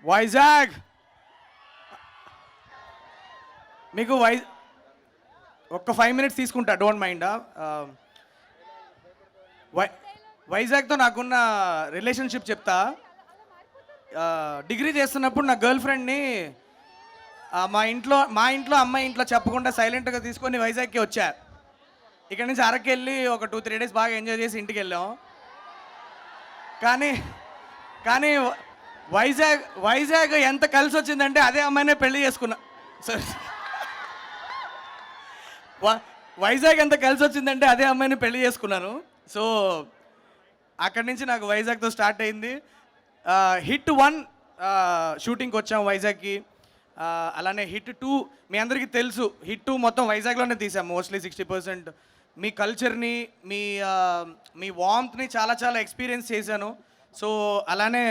వైజాగ్ మీకు ఒక్క 5 minutes తీసుకుంటా, డోంట్ మైండ్. వైజాగ్తో నాకున్న రిలేషన్షిప్ చెప్తా. డిగ్రీ చేస్తున్నప్పుడు నా గర్ల్ ఫ్రెండ్ని మా ఇంట్లో అమ్మాయి ఇంట్లో చెప్పకుండా సైలెంట్గా తీసుకొని వైజాగ్కి వచ్చా. ఇక్కడ నుంచి అరకు వెళ్ళి ఒక 2-3 days బాగా ఎంజాయ్ చేసి ఇంటికి వెళ్ళాం. కానీ కానీ వైజాగ్ ఎంత కలిసి వచ్చిందంటే అదే అమ్మాయినే పెళ్లి చేసుకున్నా. సరే, వైజాగ్ ఎంత కలిసి వచ్చిందంటే అదే అమ్మాయిని పెళ్లి చేసుకున్నాను. సో అక్కడి నుంచి నాకు వైజాగ్తో స్టార్ట్ అయింది. హిట్ 1 షూటింగ్కి వచ్చాము వైజాగ్కి. అలానే హిట్ 2 మీ అందరికీ తెలుసు. హిట్ 2 మొత్తం వైజాగ్లోనే తీసాం మోస్ట్లీ 60%. మీ కల్చర్ని, మీ వార్మ్త్ని చాలా చాలా ఎక్స్పీరియన్స్ చేశాను. సో అలానే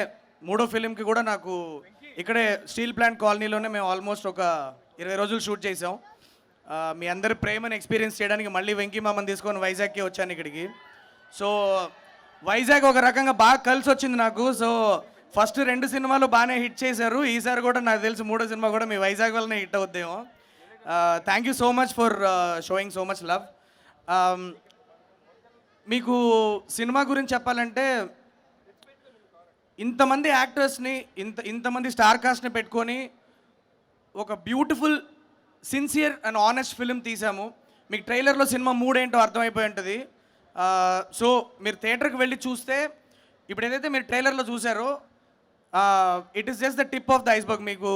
3వ ఫిలింకి కూడా నాకు ఇక్కడే స్టీల్ ప్లాంట్ కాలనీలోనే మేము ఆల్మోస్ట్ ఒక 20 రోజులు షూట్ చేసాం. మీ అందరి ప్రేమను ఎక్స్పీరియన్స్ చేయడానికి మళ్ళీ వెంకీ మామని తీసుకొని వైజాగ్కి వచ్చాను ఇక్కడికి. సో వైజాగ్ ఒక రకంగా బాగా కలిసి వచ్చింది నాకు. సో ఫస్ట్ 2 సినిమాలు బాగానే హిట్ చేశారు. ఈసారి కూడా నాకు తెలిసి 3వ సినిమా కూడా మీ వైజాగ్ వల్లనే హిట్ అవుద్దేమో. Thank you so much for showing so much love. మీకు సినిమా గురించి చెప్పాలంటే ఇంతమంది యాక్టర్స్ని, ఇంతమంది స్టార్ కాస్ట్ని పెట్టుకొని ఒక beautiful, sincere and honest film తీసాము. మీకు ట్రైలర్లో సినిమా మూడ్ ఏంటో అర్థమైపోయి ఉంటుంది. సో మీరు థియేటర్కి వెళ్ళి చూస్తే ఇప్పుడు ఏదైతే మీరు ట్రైలర్లో చూసారో it is just the tip of the iceberg. మీకు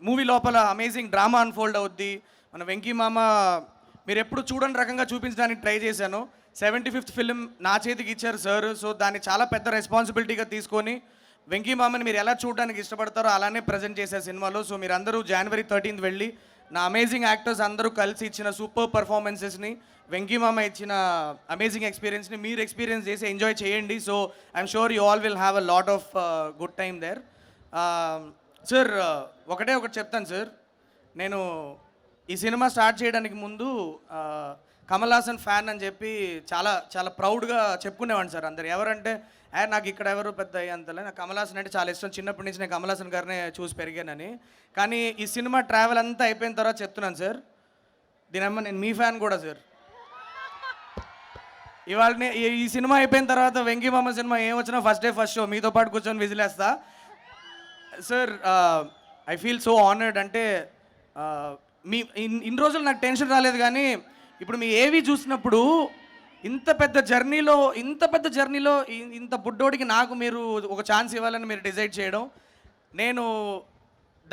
మూవీ లోపల అమేజింగ్ డ్రామా అన్ఫోల్డ్ అవుద్ది. మన వెంకీ మామ మీరు ఎప్పుడు చూడని రకంగా చూపించడానికి ట్రై చేశాను. 75th ఫిలిం నా చేతికి ఇచ్చారు సార్. సో దాన్ని చాలా పెద్ద రెస్పాన్సిబిలిటీగా తీసుకొని వెంకీ మామని మీరు ఎలా చూడడానికి ఇష్టపడతారో అలానే ప్రజెంట్ చేశారు సినిమాలో. సో మీరు అందరూ January 13th వెళ్ళి నా అమేజింగ్ యాక్టర్స్ అందరూ కలిసి ఇచ్చిన సూపర్ పర్ఫార్మెన్సెస్ని, వెంకీ మామ ఇచ్చిన అమేజింగ్ ఎక్స్పీరియన్స్ని మీరు ఎక్స్పీరియన్స్ చేసి ఎంజాయ్ చేయండి. So I'm sure you all will have a lot of good time there. Sir ఒకటే చెప్తాను సార్. నేను ఈ సినిమా స్టార్ట్ చేయడానికి ముందు కమల్ హాసన్ ఫ్యాన్ అని చెప్పి చాలా చాలా ప్రౌడ్గా చెప్పుకునేవాడిని సార్. అందరు ఎవరంటే నాకు ఇక్కడ ఎవరు పెద్ద అంతలే, నాకు కమల్ హాసన్ అంటే చాలా ఇష్టం. చిన్నప్పటి నుంచి నేను కమల్ హాసన్ గారినే చూసి పెరిగానని. కానీ ఈ సినిమా ట్రావెల్ అంతా అయిపోయిన తర్వాత చెప్తున్నాను సార్, దీనమ్మ నేను మీ ఫ్యాన్ కూడా సార్. ఇవాళ ఈ సినిమా అయిపోయిన తర్వాత వెంకీ మామ సినిమా ఏం వచ్చినా ఫస్ట్ డే ఫస్ట్ షో మీతో పాటు కూర్చొని విజిలేస్తా sir. I feel so honoured. అంటే మీ ఇన్ని రోజులు నాకు టెన్షన్ రాలేదు, కానీ ఇప్పుడు మీ ఏవి చూసినప్పుడు ఇంత పెద్ద జర్నీలో ఇంత బుడ్డోడికి నాకు మీరు ఒక ఛాన్స్ ఇవ్వాలని మీరు డిసైడ్ చేయడం, నేను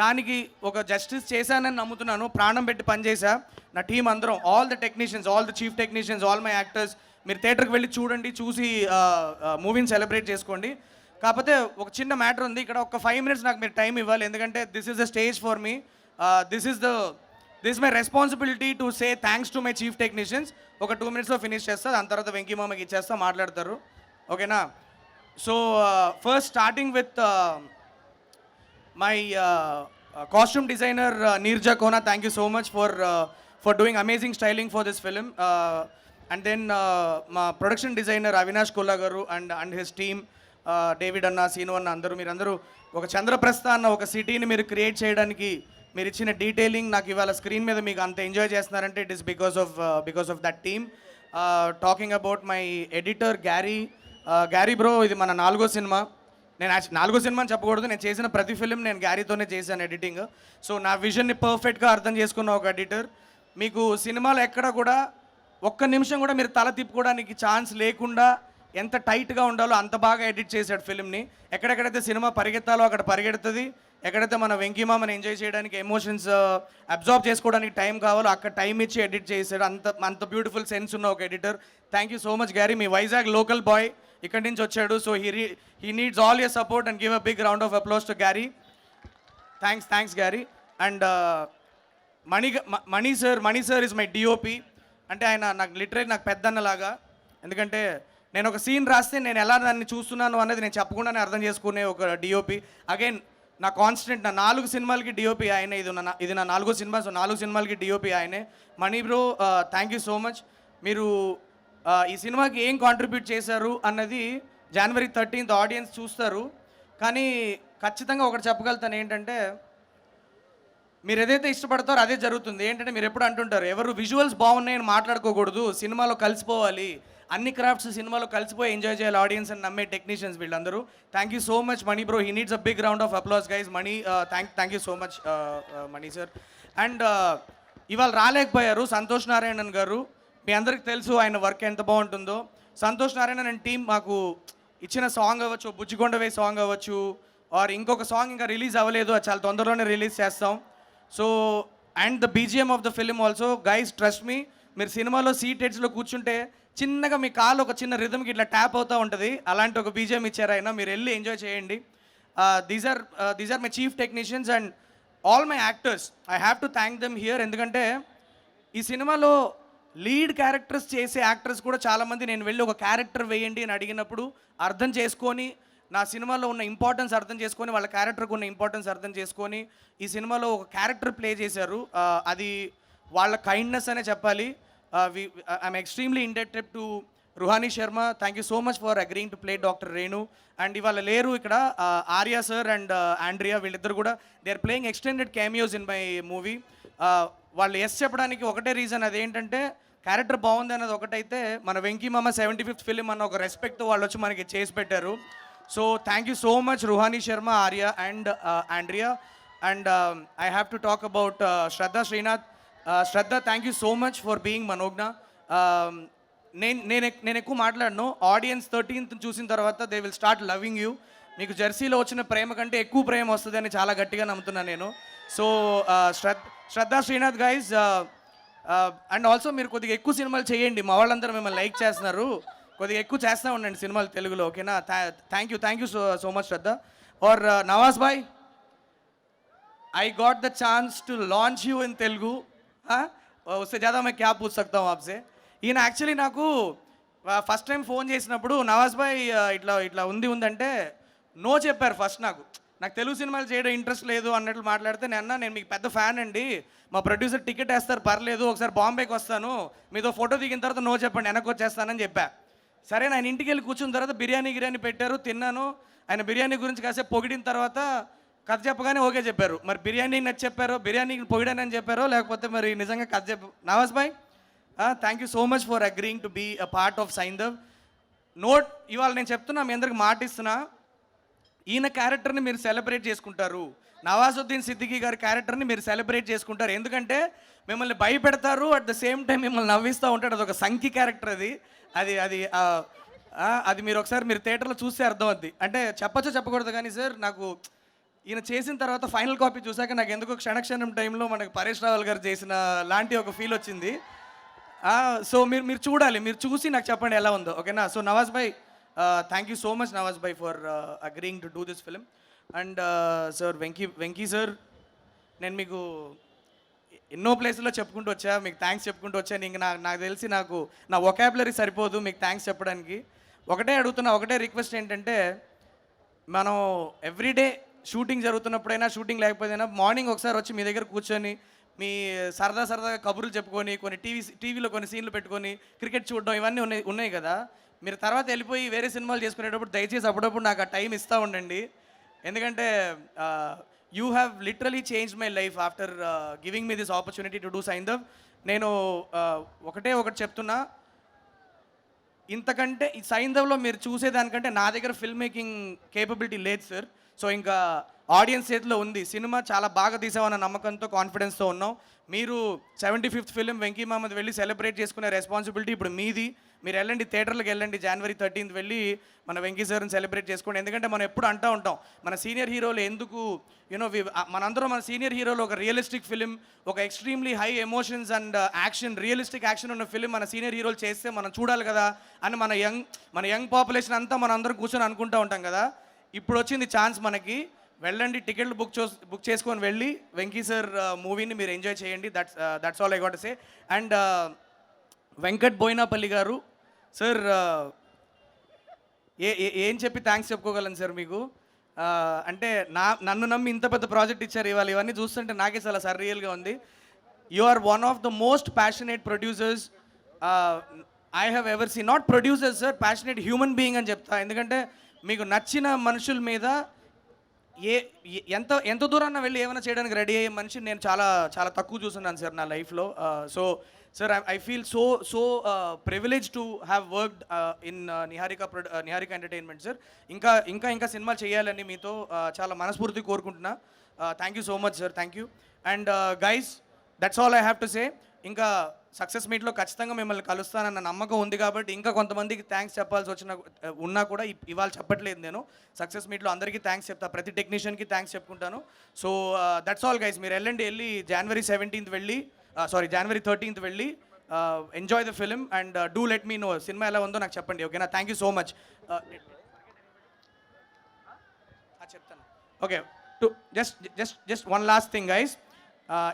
దానికి ఒక జస్టిస్ చేశానని నమ్ముతున్నాను. ప్రాణం పెట్టి పనిచేసా. నా టీం అందరం, all the technicians, all the chief technicians, all my actors, మీరు థియేటర్కి వెళ్ళి చూడండి, చూసి మూవీని సెలబ్రేట్ చేసుకోండి. కాకపోతే ఒక చిన్న మ్యాటర్ ఉంది ఇక్కడ. ఒక 5 minutes నాకు మీరు టైం ఇవ్వాలి, ఎందుకంటే this is the stage for me. This is my responsibility to say thanks to my chief technicians. ఒక 2 minutesలో ఫినిష్ చేస్తా, దాని తర్వాత వెంకీ మామకి ఇచ్చేస్తా, మాట్లాడతారు. ఓకేనా? So first starting with my costume designer Neerja Kona. Thank you so much for doing amazing styling for this film. And then మా production designer Avinash Kolla garu and his team, David అన్న, సీను అన్న, మీరందరూ ఒక చంద్రప్రస్థ అన్న ఒక సిటీని మీరు క్రియేట్ చేయడానికి మీరు ఇచ్చిన డీటెయిలింగ్ నాకు ఇవాళ స్క్రీన్ మీద మీకు అంత ఎంజాయ్ చేస్తున్నారంటే it is because of that team. Talking about my editor Gary bro, ఇది మన 4వ సినిమా. నేను 4వ సినిమా అని చెప్పకూడదు, నేను చేసిన ప్రతి ఫిలిం నేను గ్యారీతోనే చేశాను ఎడిటింగ్. సో నా విజన్ని పర్ఫెక్ట్గా అర్థం చేసుకున్న ఒక ఎడిటర్. మీకు సినిమాలో ఎక్కడ కూడా ఒక్క నిమిషం కూడా మీరు తల తిప్పుకోవడానికి ఛాన్స్ లేకుండా ఎంత టైట్గా ఉండాలో అంత బాగా ఎడిట్ చేశాడు ఫిలింని. ఎక్కడెక్కడైతే సినిమా పరిగెత్తాలో అక్కడ పరిగెడుతుంది, ఎక్కడైతే మన వెంకీ మామని ఎంజాయ్ చేయడానికి, ఎమోషన్స్ అబ్జార్బ్ చేసుకోవడానికి టైం కావాలో అక్కడ టైం ఇచ్చి ఎడిట్ చేశాడు. అంత బ్యూటిఫుల్ సెన్స్ ఉన్న ఒక editor. Thank you so much Gary. మీ వైజాగ్ లోకల్ బాయ్ ఇక్కడి నుంచి వచ్చాడు. So he needs all your support and give a big round of applause to Gary. Thanks Gary. And Mani sir is my DOP. అంటే ఆయన నాకు పెద్దన్నలాగా. ఎందుకంటే నేను ఒక సీన్ రాస్తే నేను ఎలా దాన్ని చూస్తున్నాను అనేది నేను చెప్పకుండానే అర్థం చేసుకునే ఒక డిఓపి. అగైన్ నా కాన్స్టెంట్, నా 4 సినిమాలకి డిఓపి ఆయనే. ఇది నా 4వ సినిమా. సో 4 సినిమాలకి డిఓపి ఆయనే. Mani bro, thank you so much. మీరు ఈ సినిమాకి ఏం కాంట్రిబ్యూట్ చేశారు అన్నది January 13th ఆడియన్స్ చూస్తారు. కానీ ఖచ్చితంగా ఒకటి చెప్పగలుగుతాను ఏంటంటే, మీరు ఏదైతే ఇష్టపడతారో అదే జరుగుతుంది. ఏంటంటే మీరు ఎప్పుడు అంటుంటారు, ఎవరు విజువల్స్ బాగున్నాయని మాట్లాడుకోకూడదు, సినిమాలో కలిసిపోవాలి. అన్ని క్రాఫ్ట్స్ సినిమాలో కలిసిపోయి ఎంజాయ్ చేయాలి ఆడియన్స్ అని నమ్మే టెక్నీషియన్స్ వీళ్ళందరూ. Thank you so much Mani bro. He needs a big round of applause guys. Mani thank you so much Mani sir. And ఇవాళ రాలేకపోయారు సంతోష్ నారాయణన్ గారు. మీ అందరికి తెలుసు ఆయన వర్క్ ఎంత బాగుంటుందో. సంతోష్ నారాయణన్ అండ్ టీం మాకు ఇచ్చిన సాంగ్ అవ్వచ్చు, బుజ్జికొండవే సాంగ్ అవ్వచ్చు, ఆర్ ఇంకొక సాంగ్ ఇంకా రిలీజ్ అవ్వలేదు, అది చాలా తొందరలోనే రిలీజ్ చేస్తాం. So and the BGM of the film also guys, trust me, మీరు సినిమాలో సీట్ హెడ్స్లో కూర్చుంటే చిన్నగా మీ కాలు ఒక చిన్న రిథమ్కి ఇట్లా ట్యాప్ అవుతూ ఉంటుంది. అలాంటి ఒక బీజిఎం ఇచ్చారు ఆయన. మీరు వెళ్ళి ఎంజాయ్ చేయండి. These are my chief technicians and all my actors. I have to thank them here. ఎందుకంటే ఈ సినిమాలో లీడ్ క్యారెక్టర్స్ చేసే యాక్టర్స్ కూడా చాలామంది నేను వెళ్ళి ఒక క్యారెక్టర్ వేయండి అని అడిగినప్పుడు అర్థం చేసుకొని, నా సినిమాలో ఉన్న ఇంపార్టెన్స్ అర్థం చేసుకొని, వాళ్ళ క్యారెక్టర్కి ఉన్న ఇంపార్టెన్స్ అర్థం చేసుకొని ఈ సినిమాలో ఒక క్యారెక్టర్ ప్లే చేశారు. అది వాళ్ళ కైండ్నెస్ అనే చెప్పాలి. I'm extremely indebted to Ruhani Sharma. Thank you so much for agreeing to play doctor Renu. And ఇవాళ లేరు ఇక్కడ ఆర్యా సార్ అండ్ ఆండ్రియా, వీళ్ళిద్దరు కూడా they are playing extended cameos in my movie. వాళ్ళు ఎస్ చెప్పడానికి ఒకటే రీజన్, అదేంటంటే క్యారెక్టర్ బాగుంది అన్నది ఒకటైతే, మన వెంకీ మామ 75th ఫిలిం అన్న ఒక రెస్పెక్ట్ వాళ్ళు వచ్చి మనకి చేసి పెట్టారు. So thank you so much Ruhani Sharma, Arya and Andrea. And I have to talk about Shraddha Srinath. Shraddha, thank you so much for being Manogna. నేను ఎక్కువ మాట్లాడను. ఆడియన్స్ 13th చూసిన తర్వాత they will start loving you. మీకు జెర్సీలో వచ్చిన ప్రేమ కంటే ఎక్కువ ప్రేమ వస్తుంది అని చాలా గట్టిగా నమ్ముతున్నాను నేను. So Shraddha Srinath guys. And also మీరు కొద్దిగా ఎక్కువ సినిమాలు చేయండి, మా వాళ్ళందరూ మిమ్మల్ని లైక్ చేస్తున్నారు. కొద్దిగా ఎక్కువ చేస్తూ ఉండండి సినిమాలు తెలుగులో, ఓకేనా? Thank you so much Shraddha. और नवाज भाई, I got the chance to launch you in Telugu. उससे ज़्यादा मैं क्या पूछ सकता हूँ आपसे. ఈయన యాక్చువల్లీ నాకు ఫస్ట్ టైం ఫోన్ చేసినప్పుడు నవాజ్ భాయ్ ఇట్లా ఉందంటే నో చెప్పారు ఫస్ట్. నాకు తెలుగు సినిమాలు చేయడం ఇంట్రెస్ట్ లేదు అన్నట్లు మాట్లాడితే, నేను మీకు పెద్ద ఫ్యాన్ అండి, మా ప్రొడ్యూసర్ టికెట్ వేస్తారు పర్లేదు, ఒకసారి బాంబేకి వస్తాను, మీతో ఫోటో దిగిన తర్వాత నో చెప్పండి, వెనక్కి వచ్చేస్తానని చెప్పా. సరే, ఆయన ఇంటికి వెళ్ళి కూర్చున్న తర్వాత బిర్యానీ పెట్టారు, తిన్నాను. ఆయన బిర్యానీ గురించి కాసేపు పొగిడిన తర్వాత కథ చెప్పగానే ఓకే చెప్పారు. మరి బిర్యానీ నచ్చి చెప్పారో, బిర్యానీ పొగిడానని చెప్పారో, లేకపోతే మరి నిజంగా కథ Nawaz bhai, thank you so much for agreeing to be a part of Saindhav. Note, ఇవాళ నేను చెప్తున్నా, మీ అందరికి మాట ఇస్తున్నా, ఈయన క్యారెక్టర్ని మీరు సెలబ్రేట్ చేసుకుంటారు, నవాజుద్దీన్ సిద్దికీ గారి క్యారెక్టర్ని మీరు సెలబ్రేట్ చేసుకుంటారు. ఎందుకంటే మిమ్మల్ని భయపెడతారు, అట్ ద సేమ్ టైం మిమ్మల్ని నవ్విస్తూ ఉంటాడు. అదొక సంకి క్యారెక్టర్ అది అది అది అది మీరు ఒకసారి మీరు థియేటర్లో చూస్తే అర్థం అవుద్ది. అంటే చెప్పచ్చో చెప్పకూడదు కానీ సార్, నాకు ఈయన చేసిన తర్వాత ఫైనల్ కాపీ చూసాక నాకు ఎందుకో క్షణక్షణం టైంలో మనకు పరేష్ రావల్ గారు చేసిన లాంటి ఒక ఫీల్ వచ్చింది. సో మీరు చూడాలి, మీరు చూసి నాకు చెప్పండి ఎలా ఉందో, ఓకేనా? So Nawaz bhai, thank you so much Nawaz Bhai for agreeing to do this film. And sir Venky sir, నేను మీకు ఎన్నో ప్లేసుల్లో చెప్పుకుంటూ వచ్చా, మీకు థ్యాంక్స్ చెప్పుకుంటూ వచ్చాను. ఇంక నాకు తెలిసి నా వొకాబులరీ సరిపోదు మీకు థ్యాంక్స్ చెప్పడానికి. ఒకటే అడుగుతున్నా, ఒకటే రిక్వెస్ట్ ఏంటంటే, మనం ఎవ్రీడే షూటింగ్ జరుగుతున్నప్పుడైనా, షూటింగ్ లేకపోయినా, మార్నింగ్ ఒకసారి వచ్చి మీ దగ్గర కూర్చొని మీ సరదాగా కబుర్లు చెప్పుకొని, కొన్ని టీవీలో కొన్ని సీన్లు పెట్టుకొని క్రికెట్ చూడడం ఇవన్నీ ఉన్నాయి కదా. మీరు తర్వాత వెళ్ళిపోయి వేరే సినిమాలు చేసుకునేటప్పుడు దయచేసి అప్పుడప్పుడు నాకు ఆ టైం ఇస్తూ ఉండండి. ఎందుకంటే you have literally change my life after giving me this opportunity to do Saindhav. నేను ఒకటి చెప్తున్నా, ఇంతకంటే ఈ సైంధవ్లో మీరు చూసేదానికంటే నా దగ్గర ఫిల్మ్ మేకింగ్ కేపబిలిటీ లేదు సార్. సో ఇంకా ఆడియన్స్ చేతిలో ఉంది. సినిమా చాలా బాగా తీసామన్న నమ్మకంతో, కాన్ఫిడెన్స్తో ఉన్నాం. మీరు 75th ఫిలిం వెంకీ మామది వెళ్ళి సెలబ్రేట్ చేసుకునే రెస్పాన్సిబిలిటీ ఇప్పుడు మీది. మీరు వెళ్ళండి, థియేటర్లకు వెళ్ళండి, January 13th వెళ్ళి మన వెంకీ సార్ని సెలబ్రేట్ చేసుకోండి. ఎందుకంటే మనం ఎప్పుడు అంటూ ఉంటాం, మన సీనియర్ హీరోలు ఎందుకు మనందరం మన సీనియర్ హీరోలు ఒక రియలిస్టిక్ ఫిలిం, ఒక extremely high emotions and action, realistic action ఉన్న ఫిలిం మన సీనియర్ హీరోలు చేస్తే మనం చూడాలి కదా అని మన యంగ్ పాపులేషన్ అంతా మనం అందరం కూర్చొని అనుకుంటూ ఉంటాం కదా. ఇప్పుడు వచ్చింది ఛాన్స్ మనకి. వెళ్ళండి, టికెట్లు బుక్ చేసుకొని వెళ్ళి వెంకీ సార్ మూవీని మీరు ఎంజాయ్ చేయండి. That's all I got to say. And Venkat Boinapally గారు సార్, ఏం చెప్పి థ్యాంక్స్ చెప్పుకోగలను సార్ మీకు. అంటే నన్ను నమ్మి ఇంత పెద్ద ప్రాజెక్ట్ ఇచ్చారు. ఇవన్నీ చూస్తుంటే నాకే చాలా సర్రియల్గా ఉంది. You are one of the most passionate producers I have ever seen. Not producers sir, passionate human being అని చెప్తా. ఎందుకంటే మీకు నచ్చిన మనుషుల మీద ఎంత ఎంత దూరాన్న వెళ్ళి ఏమైనా చేయడానికి రెడీ అయ్యే మనిషి నేను చాలా చాలా తక్కువ చూస్తున్నాను సార్ నా లైఫ్లో. So sir I feel so privilege to have worked in Niharika entertainment sir. ఇంకా ఇంకా ఇంకా సినిమాలు చేయాలని మీతో చాలా మనస్ఫూర్తి కోరుకుంటున్నా. Thank you so much sir, thank you. And guys, that's all I have to say. ఇంకా సక్సెస్ మీట్లో ఖచ్చితంగా మిమ్మల్ని కలుస్తానన్న నమ్మకం ఉంది కాబట్టి ఇంకా కొంతమందికి థ్యాంక్స్ చెప్పాల్సి ఉన్నా కూడా ఇవాళ చెప్పట్లేదు. నేను సక్సెస్ మీట్లో అందరికీ థ్యాంక్స్ చెప్తా, ప్రతి టెక్నీషియన్కి థ్యాంక్స్ చెప్పుకుంటాను. So that's all guys. మీరు వెళ్ళి జనవరి 17th వెళ్ళి జనవరి 13th వెళ్ళి enjoy the film and do let me know cinema ఎలా ఉందో నాకు చెప్పండి, ఓకేనా? Thank you so much. చెప్తాను. Okay, just one last thing guys.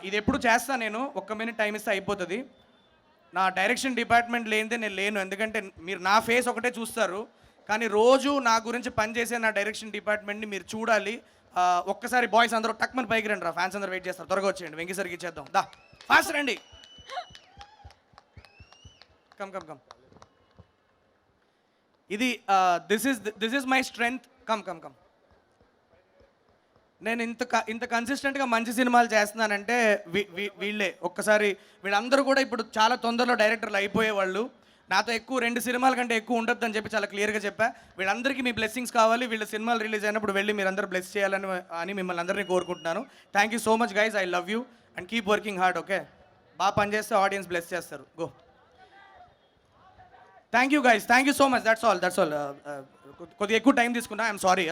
ఇది ఎప్పుడు చేస్తా నేను, ఒక్క మినిట్ టైం ఇస్తే అయిపోతుంది. నా డైరెక్షన్ డిపార్ట్మెంట్ లేనిదే నేను లేను, ఎందుకంటే మీరు నా ఫేస్ ఒకటే చూస్తారు, కానీ రోజు నా గురించి పనిచేసే నా డైరెక్షన్ డిపార్ట్మెంట్ని మీరు చూడాలి. ఒక్కసారి బాయ్స్ అందరూ టక్మని పైకి రండి రా, ఫ్యాన్స్ అందరూ వెయిట్ చేస్తారు, త్వరగా వచ్చేయండి, వెంకీ సరికి ఇచ్చేద్దాం, దా ఫాస్ట్ రండి. Come come come. ఇది this is my strength. Come come come. నేను ఇంత కన్సిస్టెంట్గా మంచి సినిమాలు చేస్తున్నానంటే వీళ్ళే. ఒక్కసారి వీళ్ళందరూ కూడా ఇప్పుడు చాలా తొందరలో డైరెక్టర్లు అయిపోయేవాళ్ళు. నాతో ఎక్కువ 2 సినిమాల కంటే ఎక్కువ ఉండొద్దని చెప్పి చాలా క్లియర్గా చెప్పా. వీళ్ళందరికీ మీ బ్లెస్సింగ్స్ కావాలి. వీళ్ళ సినిమాలు రిలీజ్ అయినప్పుడు వెళ్ళి మీరు అందరూ బ్లెస్ చేయాలని మిమ్మల్ని అందరినీ కోరుకుంటున్నాను. Thank you so much guys, I love you and keep working hard, okay? బాగా పనిచేస్తే ఆడియన్స్ బ్లెస్ చేస్తారు. Go. Thank you guys, thank you so much. That's all. కొద్దిగా ఎక్కువ టైం తీసుకున్నా, ఐఎమ్ సారీ.